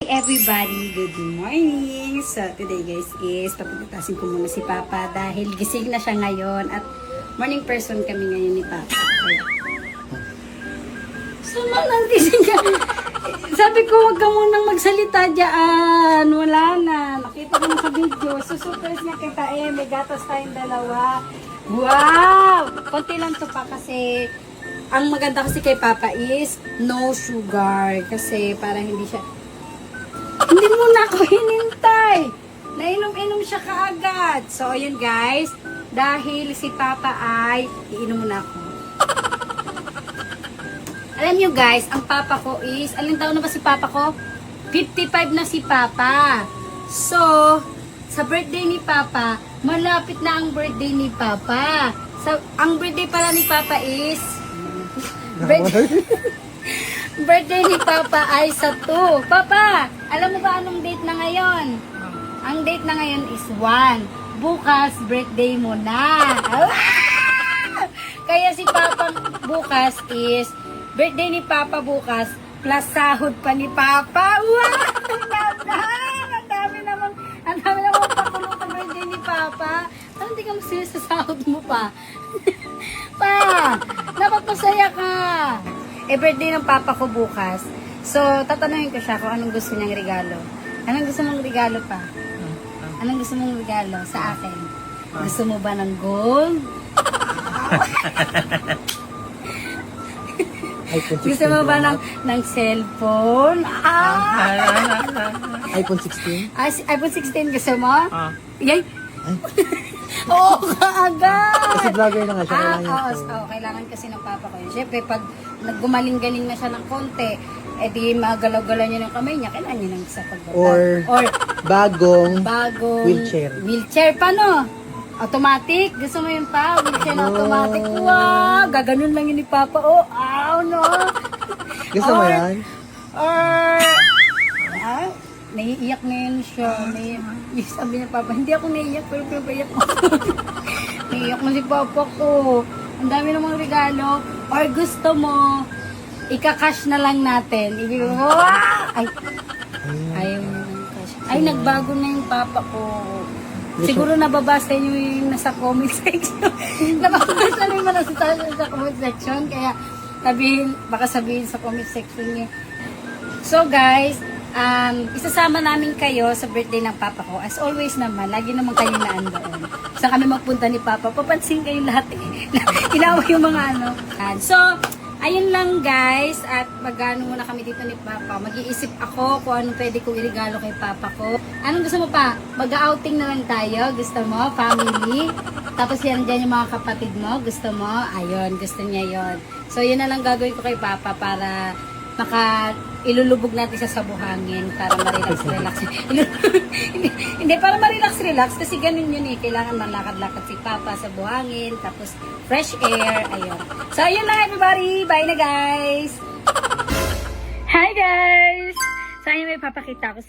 everybody! Good morning! So today guys is papagitasin ko muna si Papa dahil gising na siya ngayon at morning person kami ngayon ni Papa. So nang gising ka, sabi ko wag ka munang magsalita dyan. Wala na. Nakita ko na sa video. So surprise niya kita may gatas tayong dalawa. Wow! Konti lang to pa kasi ang maganda kasi kay Papa is no sugar kasi para hindi siya. Hindi muna ako hinintay. Nainom-inom siya kaagad. So, ayun guys. Dahil si Papa ay iinom muna ako. Alam nyo guys, ang Papa ko is, aling taon na ba si Papa ko? 55 na si Papa. So, sa birthday ni Papa, malapit na ang birthday ni Papa. So, ang birthday pala ni Papa is birthday ni Papa ay sa 2. Papa, alam mo ba anong date na ngayon? Ang date na ngayon is 1. Bukas, birthday mo na. Kaya si Papa bukas is, birthday ni Papa bukas, plus sahod pa ni Papa. Wow! Ang dami naman pakulong sa birthday ni Papa. Parang hindi ka masaya sa sahod mo pa. Pa, napapasaya ka. Birthday ng Papa ko bukas. So, tatanungin ko siya kung anong gusto niyang regalo. Anong gusto mong regalo pa? Anong gusto mong regalo sa akin? Gusto mo ba ng gold? Gusto mo ba ng cellphone? iPhone 16? iPhone 16 gusto mo? Yay! Oo, kaagad! Kasi vlogger na nga siya. Kailangan kasi ng Papa ko yun. Siyempre, pag naggumaling-galing na siya ng konti, di magalaw-galaw niya ng kamay niya, kailangan niya ng isa pagbaba. Or bagong wheelchair. Wheelchair pa, no? Automatic? Gusto mo yun pa? Wheelchair na automatic? Wow! Gaganon lang yun ni Papa. Oh, no? Gusto mo yan? Naiiyak ngayon siya. Sabi niya, Papa, hindi ako naiiyak, pero pinapaiyak mo. Naiiyak mo si Papa ko. Ang dami namang regalo. Or gusto mo, ika-cash na lang natin. Ayaw mo ng cash. Ay, nagbago na yung Papa ko. Siguro nababasa nyo yung nasa comment section. Nababasa nyo yung nasa comment section. Kaya baka sabihin sa comment section nyo. So guys, isasama namin kayo sa birthday ng Papa ko. As always naman, lagi naman kayo naandoon. Saan kami magpunta ni Papa, papansin kayo lahat Inawa yung mga So, ayun lang guys. At magano muna kami dito ni Papa. Mag-iisip ako kung anong pwede kong irigalo kay Papa ko. Anong gusto mo pa? Mag-outing na lang tayo. Gusto mo? Family? Tapos yan dyan yung mga kapatid mo. Gusto mo? Ayun, gusto niya yon. So, yun na lang gagawin ko kay Papa para ilulubog natin sa buhangin para ma-relax. Hindi, para ma-relax kasi ganun yun eh. Kailangan malakad-lakad si Papa sa buhangin, tapos fresh air, ayun. So, ayun lang everybody. Bye na guys! Hi guys! So, ayun may papakita ko